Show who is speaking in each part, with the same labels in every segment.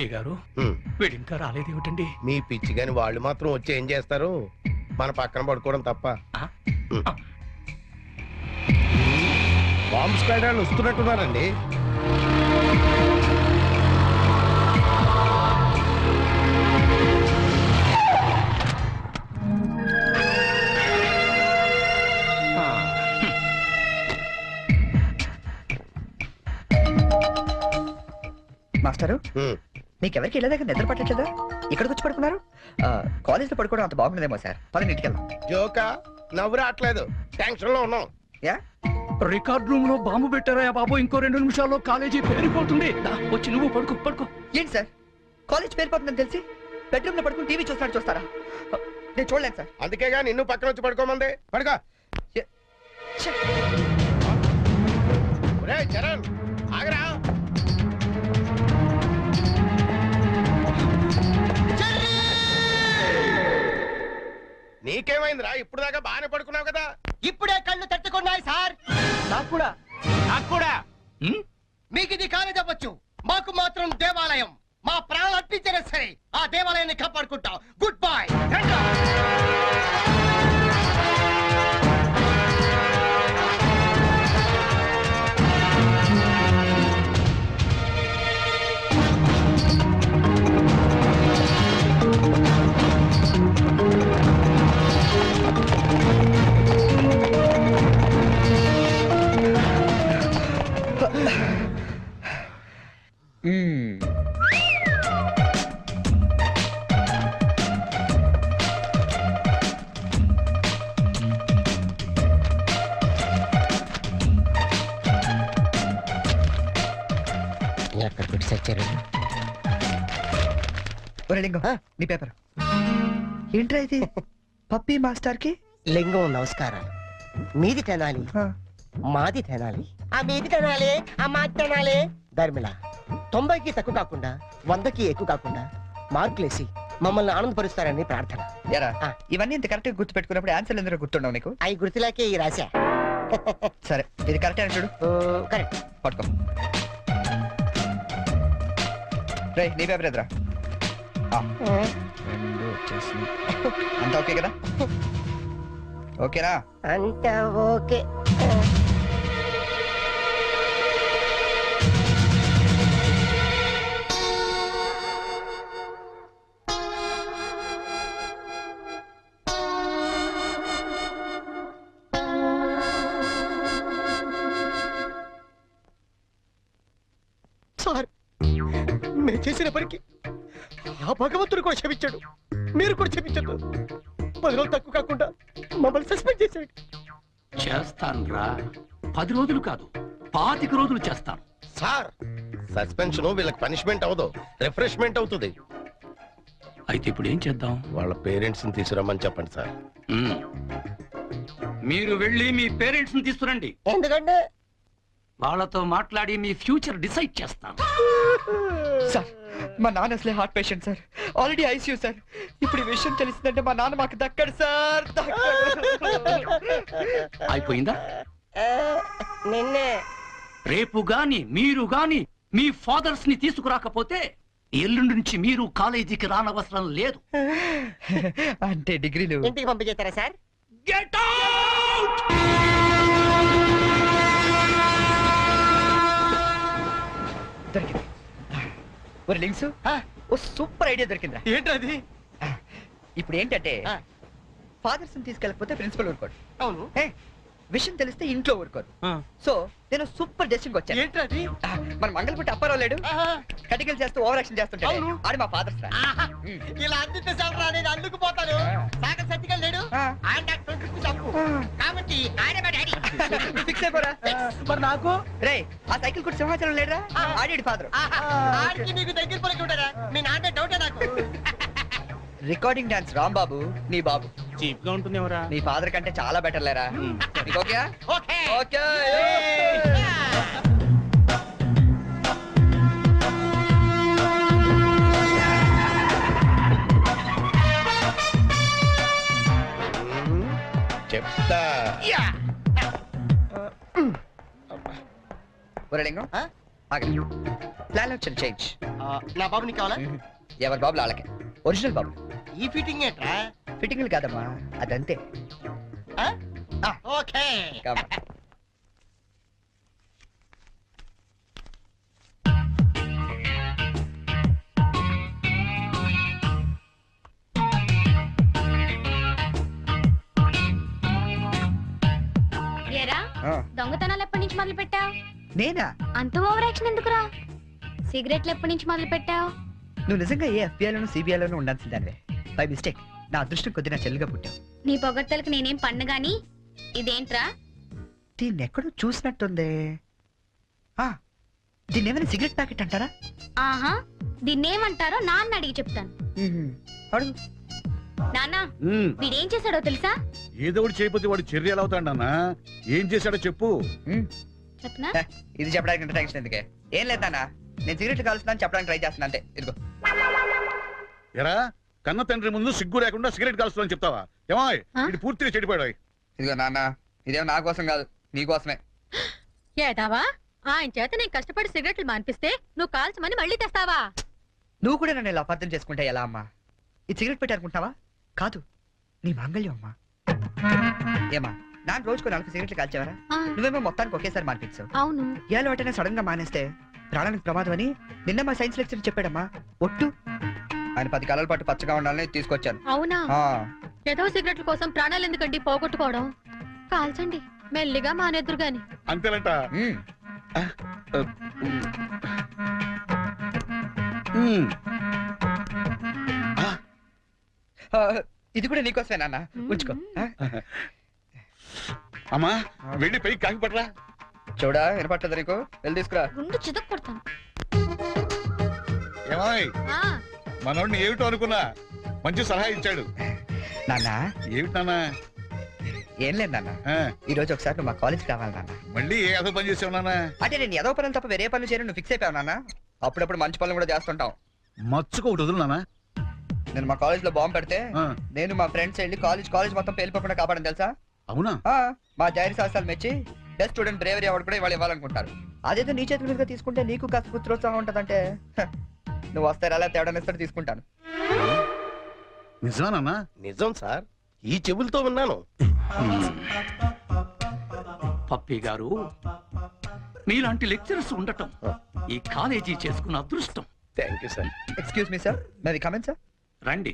Speaker 1: అయ్య గారు వీడు ఇంకా రాలేదేమిటండి?
Speaker 2: మీ పిచ్చి గాని వాళ్ళు మాత్రం వచ్చి ఏం చేస్తారు? మన పక్కన పడుకోవడం తప్ప. బాంబు స్క్వాడ్ వాళ్ళు వస్తున్నట్టున్నారండి.
Speaker 3: మాస్టరు, మీకెవరికి ఇళ్ళ దగ్గర నిద్ర పట్టట్లేదా? ఇక్కడికి వచ్చి పడుకున్నారు? కాలేజ్లో పడుకోవడం అంత బాగుండదేమో సార్. పదని ఇంటికి వెళ్దాం.
Speaker 2: జోకా? నవ్వు రావట్లేదు, టెన్షన్ లో ఉన్నాం.
Speaker 3: యా,
Speaker 1: రికార్డ్ రూమ్ లో బాంబు పెట్టారా బాబు? ఇంకో 2 నిమిషాల్లో కాలేజీ పేరిపోతుంది. వచ్చి నువ్వు పడుకో పడుకో.
Speaker 3: ఏంటి సార్, కాలేజ్ పేరిపోతుందని తెలిసి బెడ్రూమ్ లో పడుకుని టీవీ చూస్తారా? నేను చూడలేను సార్.
Speaker 2: అందుకేగా నిన్ను పక్కన వచ్చి పడుకోమంది. పడుకో. చరణ్ ఆగరా. నీకేమైందిరా? ఇప్పుడు దాకా బాగానే పడుకున్నావు కదా.
Speaker 4: ఇప్పుడే కళ్ళు తట్టుకున్నాయి సార్.
Speaker 1: నాకు కూడా.
Speaker 4: మీకు ఇది కాలేజ్ అవ్వచ్చు, మాకు మాత్రం దేవాలయం. మా ప్రాణాలు అర్పించినా సరే ఆ దేవాలయాన్ని కాపాడుకుంటాం. Good bye.
Speaker 3: లింగం, నీ పేపర్ ఏంట్రా ఇది? పప్పి మాస్టర్ కి
Speaker 4: లింగం నమస్కారాలు. మీది తినాలి, మాది తినాలి. ఆ మీది తినాలి, ఆ మాది తినాలి. ధర్మిళ 90కి తక్కువ కాకుండా 100కి ఎక్కువ కాకుండా మార్కులేసి మమ్మల్ని ఆనందపరుస్తారని ప్రార్థన.
Speaker 3: ఇవన్నీ ఇంత కరెక్ట్ గా గుర్తు పెట్టుకున్నప్పుడు ఆన్సర్లు ఎందుకు గుర్తుండవు నీకు?
Speaker 4: అవి గుర్తులాకే ఈ రాశా.
Speaker 3: సరే, ఇది కరెక్ట్ అని చూడు.
Speaker 4: కరెక్ట్.
Speaker 3: పట్టుకో. రే, నీ పేపర్ ఎదురా. అంతా ఓకే కదా? ఓకేనా?
Speaker 4: అంతా ఓకే. సార్, మేము చేసిన పనికి ఆ భగవంతుడు కూడా క్షమించాడు, మీరు కూడా క్షమించద్దు. 10 రోజులు తక్కువ కాకుండా మమ్మల్ని సస్పెండ్ చేశాడు.
Speaker 1: చేస్తాను రా, 10 రోజులు కాదు 25 రోజులు చేస్తాను.
Speaker 2: సార్, సస్పెన్షన్ వీళ్ళకి పనిష్మెంట్ అవదు, రిఫ్రెష్మెంట్ అవుతుంది.
Speaker 1: అయితే ఇప్పుడు ఏం చేద్దాం?
Speaker 2: వాళ్ళ పేరెంట్స్ ని తీసుకురమ్మని చెప్పండి సార్.
Speaker 1: మీరు వెళ్ళి మీ పేరెంట్స్ ని తీసుకురండి.
Speaker 4: ఎందుకంటే
Speaker 1: వాళ్ళతో మాట్లాడి మీ ఫ్యూచర్ డిసైడ్ చేస్తాను.
Speaker 3: సార్, మా నాన్న అసలే heart patient sir, already ICU sir. ఇప్పుడు ఈ విషయం తెలిసిందంటే మా నాన్న మాకు దక్కడు సార్.
Speaker 1: అయిపోయిందా?
Speaker 4: నిన్నే
Speaker 1: రేపు గాని మీరు గాని మీ ఫాదర్స్ ని తీసుకురాకపోతే ఎల్లుండి నుంచి మీరు కాలేజీకి రానవసరం లేదు.
Speaker 3: అంటే డిగ్రీలు
Speaker 4: ఇంటికి పంపించేస్తారా సార్?
Speaker 1: Get out!
Speaker 3: దొరికింది. ఒరే లింక్స్, ఓ సూపర్ ఐడియా దొరికిందా?
Speaker 4: ఏంటది?
Speaker 3: ఇప్పుడు ఏంటంటే ఫాదర్స్ తీసుకెళ్ళకపోతే ప్రిన్సిపల్ ఊరుకోడు.
Speaker 4: అవును.
Speaker 3: విషయం తెలిస్తే ఇంట్లో ఊరుకోరు. సో నేను సూపర్ డెసిషన్ వచ్చాను.
Speaker 4: ఏంటది?
Speaker 3: మన మంగళపుట్టి అప్పారావు లేడు, కటికలు చేస్తూ ఓవర్ యాక్షన్ చేస్తుంటాడు. ఆడు మా ఫాదర్స్ రా.
Speaker 4: ఇలా అందితే సార్ నేను అందుకుపోతాను. సాగర్ సత్తికల్ లేడు, ఆయన డాక్టర్ తప్పు కాబట్టి ఆయన మా డాడీ.
Speaker 3: ఫిక్స్ అయిపోరా.
Speaker 4: మరి నాకు
Speaker 3: రే, ఆ సైకిల్ కూడా సింహాచలం లేడురా, ఆడి ఫాదర్.
Speaker 4: ఆడికి మీకు దగ్గర పలికి ఉంటారా? మీ నాన్న డౌటే నాకు.
Speaker 3: రికార్డింగ్ డాన్స్ రాంబాబు నీ బాబు
Speaker 1: చీప్ గా ఉంటుంది ఎవరా?
Speaker 3: నీ ఫాదర్ కంటే చాలా బెటర్ లేరా. Okay
Speaker 4: okay
Speaker 3: okay.
Speaker 2: చెప్తా.
Speaker 3: ఒరే లింగం, ఆగండి. ప్లాన్ వచ్చిన చేంజ్.
Speaker 4: నా బాబు నీకు కావాలా?
Speaker 3: ఎవరి బాబులు వాళ్ళకే. ఒరిజినల్ బాబు.
Speaker 4: ఈ ఫిట్టింగ్ ఏంట్రా?
Speaker 3: ఫిట్టింగ్లు కాదమ్మా, అదంతే.
Speaker 4: ఓకే.
Speaker 3: Come.
Speaker 5: ఏరా
Speaker 3: ఆ,
Speaker 5: దొంగతనాలు ఎప్పటి నుంచి మొదలు పెట్టావు?
Speaker 3: నేనా?
Speaker 5: అంత ఓవర్ యాక్షన్ ఎందుకురా? సిగరెట్లు ఎప్పటి నుంచి మొదలు పెట్టావు?
Speaker 3: నువ్వు నిజంగా ఏ ఎఫ్బిఐలోను సిబిఐలోను ఉండాల్సిందానివే. బై మిస్టేక్ నా అదృష్టం కొద్ది నా చెల్లిగా పుట్టావు.
Speaker 5: నీ పొగడ్తలకు నేనేం పన్ను గాని. ఇదేంట్రా?
Speaker 3: దీన్ని ఎక్కడో చూసినట్టుంది. ఆ, దీన్ని ఏమైనా సిగరెట్ ప్యాకెట్ అంటారా?
Speaker 5: ఆహా, దీన్నేమంటారో నాన్న అడిగి చెప్తాను.
Speaker 3: అడుగు.
Speaker 5: నాన్న, వీడేం చేశాడో తెలుసా?
Speaker 6: ఏదో ఒకటి చేయకపోతే వాడు చర్య ఎలా అవుతాడన్నా? ఏం చేశాడో చెప్పు.
Speaker 5: చెప్పనా?
Speaker 3: హ, ఇది చెప్పడానికి ఇంత టెన్షన్ ఎందుకే? ఏం లేదన్నా, నేను సిగరెట్ కాల్స్తున్నాను చెప్పడానికి ట్రై చేస్తున్నా అంతే. ఇదిగో.
Speaker 6: ఎరా, కన్న తండ్రి ముందు సిగ్గు లేకుండా సిగరెట్ కాల్చుకోవాలని చెప్తావా? ఏమో ఇది పూర్తిగా చెడిపోయాడు.
Speaker 3: ఇదిగో నాన్న, ఇదేం నా కోసం కాదు, నీ కోసమే.
Speaker 7: ఏదావా ఆయన చేత నేను కష్టపడి సిగరెట్లు మానిపిస్తే నువ్వు కాల్చమని మళ్ళీ తెస్తావా?
Speaker 3: నువ్వు కూడా నన్ను ఇలా అపార్థం చేసుకుంటే ఎలా అమ్మా? ఇది సిగరెట్ పెట్టారనుకుంటావా? కాదు, నీ మాంగళ్యం అమ్మా. ఏమా, నాన్న రోజుకో 4 సిగరెట్లు కాల్చేవారా?
Speaker 5: ఆ,
Speaker 3: నువ్వేమో మొత్తానికి ఒకేసారి మానిపించావు.
Speaker 5: అవును.
Speaker 3: ఏ అలవాటైనా సడన్ గా మానేస్తే ప్రాణానికి ప్రమాదం అని నిన్న మా సైన్స్ లెక్చర్ చెప్పాడమ్మా. ఒట్టు. ఆయన 10 కాలాల పాటు పచ్చగా ఉండాలని తీసుకొచ్చాను.
Speaker 7: అవునా?
Speaker 3: ఆ,
Speaker 7: ఏదో సిగరెట్ల కోసం ప్రాణాలు ఎందుకండి పోగొట్టుకోవడం? కాల్చండి, మెల్లిగా మానేద్దురు గాని.
Speaker 6: అంతేనంట.
Speaker 3: ఉమ్. ఆ, ఇది కూడా నీకోసమే నాన్న, ఉంచుకో. ఆ?
Speaker 6: అమ్మా, వెళ్ళి పైకి కాకి పడరా.
Speaker 3: చూడా, వినపట్టదు నీకు? వెళ్ళి తీసుకురా.
Speaker 5: గుండు చితక్ కొడతాను.
Speaker 6: ఏమాయ్,
Speaker 7: ఆ,
Speaker 6: మనోడిని ఏమిటో అనుకున్నా మంచి సలహా ఇచ్చాడు.
Speaker 3: నాన్న,
Speaker 6: ఏమిటి నాన్నా?
Speaker 3: ఏం లేదు నాన్న,
Speaker 6: ఆ,
Speaker 3: ఈ రోజు ఒకసారి నువ్వు మా కాలేజ్కి రావాలి నాన్న.
Speaker 6: మళ్ళీ ఏ అదో పని చేసావు నాన్నా?
Speaker 3: అంటే నేను ఏదో పనులు తప్ప వేరే పనులు చేయను నువ్వు ఫిక్స్ అయిపోయావు నాన్న. అప్పుడప్పుడు మంచి పనులు కూడా చేస్తుంటాం.
Speaker 6: మచ్చుకో ఒకటి వదులు నాన్నా.
Speaker 3: నేను మా కాలేజ్ లో బాంబు పెడితే
Speaker 6: ఆ,
Speaker 3: నేను మా ఫ్రెండ్స్ వెళ్ళి కాలేజ్ మొత్తం పేలిపోకుండా కాపాడని తెలుసా?
Speaker 6: అవునా?
Speaker 3: ఆ, మా జారీ శాస్త్రాలు మెచ్చి బెస్ట్ స్టూడెంట్ బ్రేవరీ అవార్డు కూడా ఇవాళ ఇవ్వాలనుకుంటారు. అదేదో నీ చేతుల మీదుగా తీసుకుంటే నీకు కాస్త పుత్రోత్సాహం ఉంటదంటే హ, నువ్వు వస్తారా అలా తేడా ఇస్తాడు తీసుకుంటాను.
Speaker 6: నిజమా నాన్నా?
Speaker 2: నిజం సార్, ఈ చెవులతో విన్నాను.
Speaker 1: పప్పి గారు, మీలాంటి లెక్చరర్స్ ఉండటం ఈ కాలేజీ చేసుకున్న అదృష్టం.
Speaker 2: Thank you sir.
Speaker 3: Excuse me sir, మేది comment sir.
Speaker 1: రండి,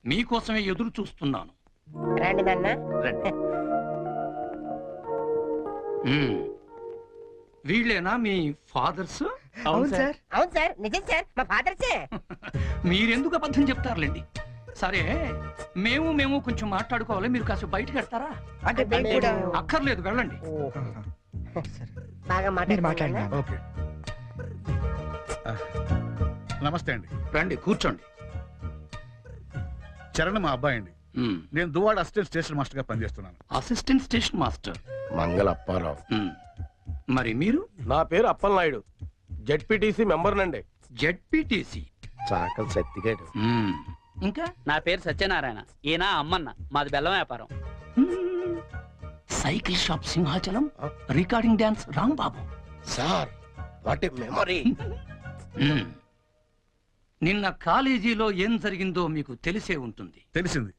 Speaker 1: మీకోసమే ఎదురు చూస్తున్నాను.
Speaker 4: రండి నాన్న.
Speaker 1: రండి. మ్మ్. వీళ్ళేనా మీ ఫాదర్స్?
Speaker 3: అవును సార్.
Speaker 4: అవును సార్, నిజం సార్, మా ఫాదర్సే.
Speaker 1: మీరెందుకు అబద్ధం చెప్తారులేండి. సరే, మేము కొంచెం మాట్లాడుకోవాలి. మీరు కాస్త బయటకు వెళ్తారా?
Speaker 3: అంటే మేము కూడా
Speaker 1: అక్కర్లేదు, వెళ్ళండి.
Speaker 3: సరే.
Speaker 4: బాగా
Speaker 3: మీరు మాట్లాడినా.
Speaker 6: ఓకే. ఆ, నమస్తే అండి.
Speaker 1: రండి, కూర్చోండి.
Speaker 6: చరణ్ మా అబ్బాయి అండి.
Speaker 1: మ్మ్.
Speaker 6: నేను దువ్వాడ అసిస్టెంట్ స్టేషన్ మాస్టర్ గా పనిచేస్తున్నాను.
Speaker 1: Assistant station master.
Speaker 2: మంగళ అప్పారావు.
Speaker 1: మ్మ్. మరి మీరు?
Speaker 8: నా పేరు అప్పలనాయుడు, జెడ్పీటీసీ మెంబర్ నండి.
Speaker 1: జెడ్పీటీసీ.
Speaker 2: చాకల సత్తిగాడు.
Speaker 1: ఇంకా?
Speaker 9: నా పేరు సత్యనారాయణ, ఈయన అమ్మన్న, మాది బెల్లం వ్యాపారం.
Speaker 1: మ్మ్. Cycle shop Simhachalam, recording dance Rambabu.
Speaker 2: Sir, what a memory.
Speaker 1: మ్మ్. నిన్న కాలేజీలో ఏం జరిగిందో మీకు తెలిసే ఉంటుంది.
Speaker 6: తెలిసింది.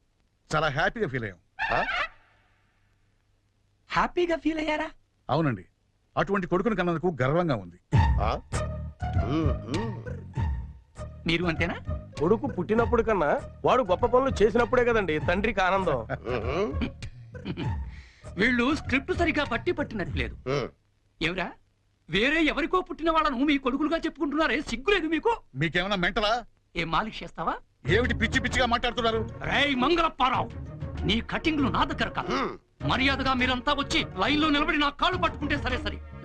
Speaker 6: చాలా హ్యాపీగా ఫీల్ అయ్యాం.
Speaker 1: హ్యాపీగా ఫీల్ అయ్యారా?
Speaker 6: అవునండి, అటువంటి కొడుకుని కన్నందుకు గర్వంగా ఉంది.
Speaker 1: మీరు అంతేనా?
Speaker 8: కొడుకు పుట్టినప్పుడు కన్నా వాడు గొప్ప పనులు చేసినప్పుడే కదండి తండ్రికి ఆనందం.
Speaker 1: వీళ్ళు స్క్రిప్ట్ సరిగా పట్టినట్లేదు. ఏమిరా, వేరే ఎవరికో పుట్టిన వాళ్ళను మీ కొడుకులుగా చెప్పుకుంటున్నారే, సిగ్గులేదు మీకు?
Speaker 6: మీకేమైనా మెంటలా?
Speaker 1: ఏ మాలిష్ చేస్తావా?
Speaker 6: ఏమిటి పిచ్చి పిచ్చిగా మాట్లాడుతున్నారు?
Speaker 1: రేయ్ మంగళప్పారావు, నీ కటింగ్లు నా దగ్గర కాదు. మర్యాదగా మీరంతా వచ్చి లైన్ లో నిలబడి నా కాళ్ళు పట్టుకుంటే సరే,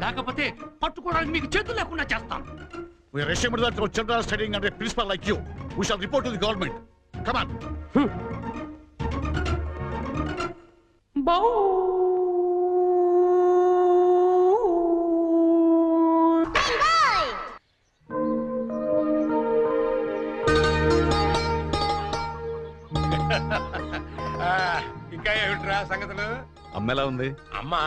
Speaker 1: లేకపోతే పట్టుకోవడానికి మీకు చేతులు లేకుండా చేస్తాను.
Speaker 6: We are ashamed that our children are studying under a principal like you. We shall report to the government. Come on.
Speaker 8: ఇంకా ఏమిట్రా సంగతులు?
Speaker 6: అమ్మ ఎలా ఉంది?
Speaker 8: అమ్మా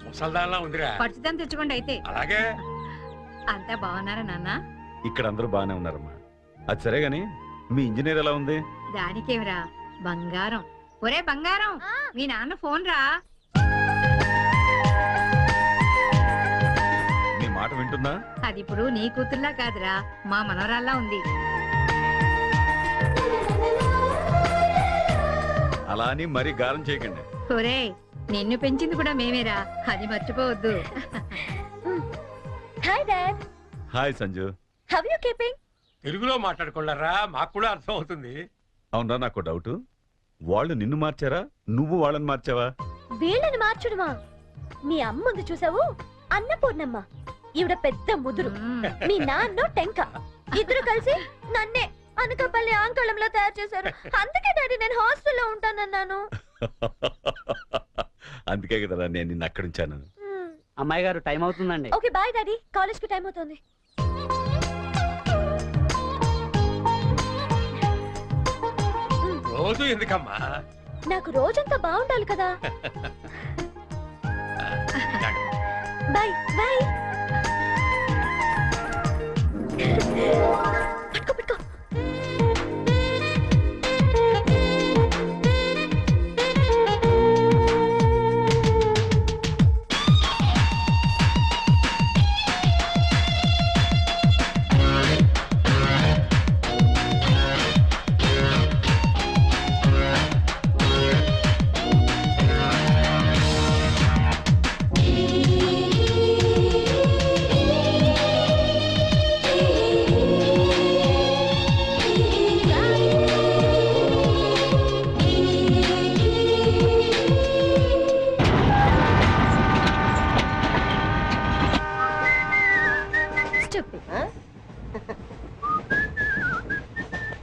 Speaker 8: ముసల్దాన్లా ఉందిరా.
Speaker 7: పచ్చిదాన్ని తెచ్చుకోండి అయితే.
Speaker 8: అలాగే
Speaker 7: అంతా బాగున్నారా నాన్న?
Speaker 10: ఇక్కడ అందరూ బాగానే ఉన్నారమ్మా. అది సరే గాని మీ ఇంజనీర్ ఎలా ఉంది?
Speaker 7: దానికేమిరా బంగారం. ఒరే బంగారం, మీ నాన్న ఫోన్ రా.
Speaker 10: నీ మాట వింటుందా?
Speaker 7: అది ఇప్పుడు నీ కూతుర్లా కాదురా, మా మనవరాల్లా ఉంది.
Speaker 10: అలా అని మరీ గారం చేయకండి.
Speaker 7: ఒరే, నిన్ను పెంచింది కూడా మేమేరా, అది మర్చిపోవద్దు.
Speaker 5: Hi dad,
Speaker 10: hi Sanju.
Speaker 5: How you keeping?
Speaker 8: తెలుగులో మాట్లాడుకోలేరా, మాకు కూడా అర్థం అవుతుంది.
Speaker 10: అవునరా, నాకు డౌట్. వాళ్ళు నిన్ను మార్చారా, నువ్వు వాళ్ళని మార్చావా?
Speaker 5: వీళ్ళని మార్చడమా? మీ అమ్మ ఉంది చూసావు, అన్నపూర్ణమ్మ. ఈవిడ పెద్ద ముదురు, మీ నాన్న టెంక. ఇద్దరు కలిసి నన్నే అనకాపల్లి ఆంకళంలో తయారు చేశారు. అందుకే డాడీ నేను హాస్టల్లో ఉంటానన్నాను.
Speaker 10: అందుకే కదరా నేను నిన్ను అక్కడ ఉంచాను.
Speaker 9: అమ్మాయి గారు టైం అవుతుందండి.
Speaker 5: ఓకే బాయ్ డాడీ, కాలేజ్ కి టైం అవుతుంది.
Speaker 8: రోజు ఎందుకమ్మా?
Speaker 5: నాకు రోజంతా బాగుండాలి కదా. Bye bye. పట్టుకో పట్టుకో.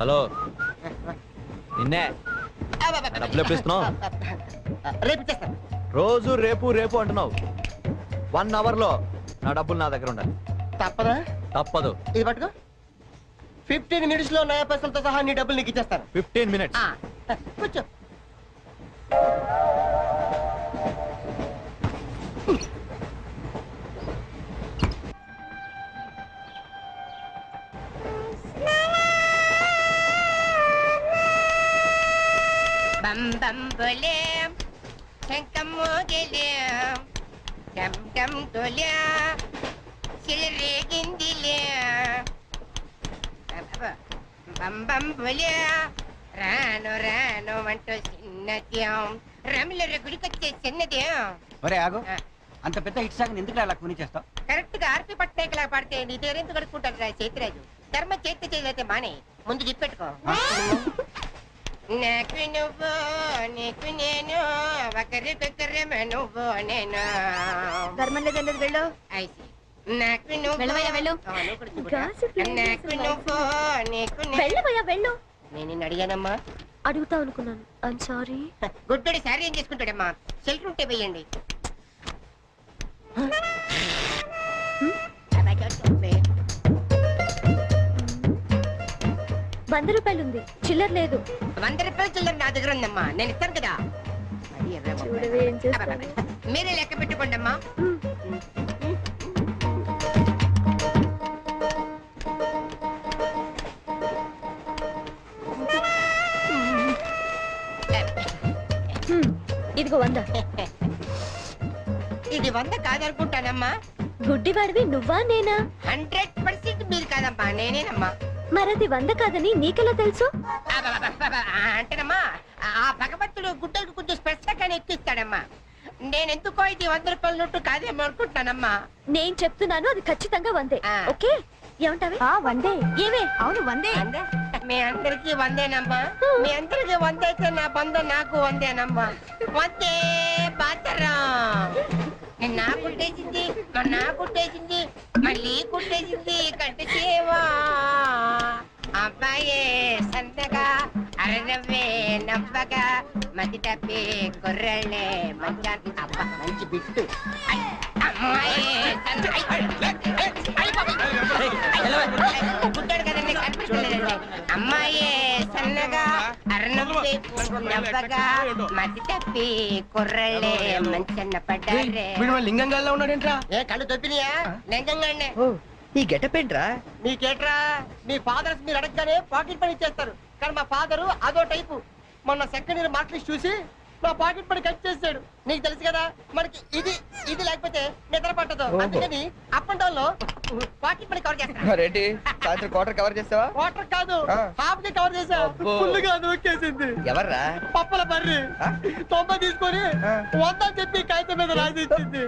Speaker 3: హలో, నిన్నే డబ్బులు ఎప్పుడు ఇస్తున్నావు?
Speaker 4: రేపు ఇచ్చేస్తాను.
Speaker 3: రోజు రేపు రేపు అంటున్నావు. 1 అవర్ లో నా డబ్బులు నా దగ్గర ఉండాలి.
Speaker 4: తప్పదా?
Speaker 3: తప్పదు.
Speaker 4: ఇది పట్టుకో. 15 మినిట్స్ లో నయా పైసలతో సహా నీ డబ్బులు నీకు ఇచ్చేస్తాను.
Speaker 3: 15 మినిట్స్.
Speaker 4: కూర్చో.
Speaker 11: బం బం బోలేం శంఖం మోగలేం డమ్ డమ్ తోలే సిలరేగిందిలే బం బం బోలే రాను రాను అంటూ చిన్నదేం రమిల గుడికొచ్చే చిన్నదేం.
Speaker 3: ఒరే ఆగు, అంత పెద్ద హిట్ సాంగ్ ఎందుకు అలా కొని చేస్తావు?
Speaker 11: కరెక్ట్ గా ఆర్పి పట్నాయక్ లా పాడితే నీ పేరెందుకు కడుక్కుంటాడు రా చేతిరాజు. ధర్మ చేతి చేయలేతే మానే, ముందు చెప్పెట్టుకో. నాకు నువ్వు నీకు నేను ఒకరికొకరు నువ్వు నేను.
Speaker 5: ధర్మం లేదండి, వెళ్ళు.
Speaker 11: ఐసి నాకు నువ్వు
Speaker 5: వెళ్ళవయ్యా, వెళ్ళు.
Speaker 11: నాకు నువ్వు నీకు
Speaker 5: వెళ్ళవయ్యా, వెళ్ళు.
Speaker 11: నేను నిన్ను అడిగానమ్మా.
Speaker 5: అడుగుతా అనుకున్నాను. I'm sorry.
Speaker 11: గుడ్డోడి సారీ ఏం చేసుకుంటాడమ్మా? షెల్టర్ ఉంటే వేయండి.
Speaker 5: ₹100 ఉంది, చిల్లర లేదు.
Speaker 11: ₹100 చిల్లర నా దగ్గర ఉందమ్మా, నేను ఇస్తాను కదా.
Speaker 5: చూడవే ఏం చేస్తాను.
Speaker 11: మీరే లెక్క పెట్టుకోండి అమ్మా.
Speaker 5: ఇదిగో 100.
Speaker 11: ఇది 100 కాదనుకుంటానమ్మా.
Speaker 5: గుడ్డివాడివి నువ్వా నేనా?
Speaker 11: 100% మీరు కాదమ్మా, నేనేనమ్మా.
Speaker 5: మరది 100 కాదని నీకెలా తెలుసు?
Speaker 11: అంటేనమ్మా, ఆ భగవంతుడు గుడ్డలకు కొంచెం స్పెషల్గానే ఎక్కిస్తాడమ్మా. నేనెందుకో ఇది ₹100 నోటు కాదేమో అనుకుంటానమ్మా.
Speaker 5: నేను చెప్తున్నాను, అది ఖచ్చితంగా 100. ఓకే, ఏమంటావి? 100. ఏమే? అవును 100.
Speaker 11: మీ అందరికి 100ఏనమ్మా. మీ అందరికి 100 అయితే నా బంధం నాకు 100ఏనమ్మా. 100 బాతరం. నా కుట్టేసింది, నా కుట్టేసింది, మళ్ళీ కుట్టేసింది కంటి చేవా. అబ్బాయే సందగా అరనవ్వే నవ్వగా మతి తప్పి కుర్రళ్ళే మంచి అబ్బా మంచి బిట్టు. గుడ్డాడు కదండి, కనిపించలేదండి. అమ్మాయే సన్నగా అరనవ్వే నవ్వగా మతి తప్పి కుర్రళ్ళే మంచన్న పడ్డారే.
Speaker 3: లింగంగా ఉన్నాడేంట్రా?
Speaker 11: ఏ కళ్ళు తప్పినాయా? లింగంగానే.
Speaker 3: ఈ గెటప్ ఏంట్రా?
Speaker 4: మీకేట్రా మీ ఫాదర్స్ మీరు అడగగానే పాకెట్ పని ఇచ్చేస్తారు, కానీ మా ఫాదరు అదో టైపు. మొన్న సెకండ్ ఇయర్ మార్క్ లిస్ట్ చూసి నా పాకెట్ పని కట్ చేసాడు. నీకు తెలుసు కదా మనకి ఇది ఇది లేకపోతే నిద్ర పట్టదు, అందుకని అప్ అండ్ డౌన్ లో పాకెట్ పని కవర్ చేస్తాను.
Speaker 3: రెడ్డి సాయంత్రం క్వార్టర్ కవర్ చేస్తావా?
Speaker 4: వాటర్ కాదు, హాఫ్ కి కవర్ చేసా. ఫుల్గా నూకేసింది.
Speaker 3: ఎవర్రా?
Speaker 4: పప్పల బర్రి 90 తీసుకొని 100 చెప్పి కాగితం మీద రాసి ఇచ్చింది.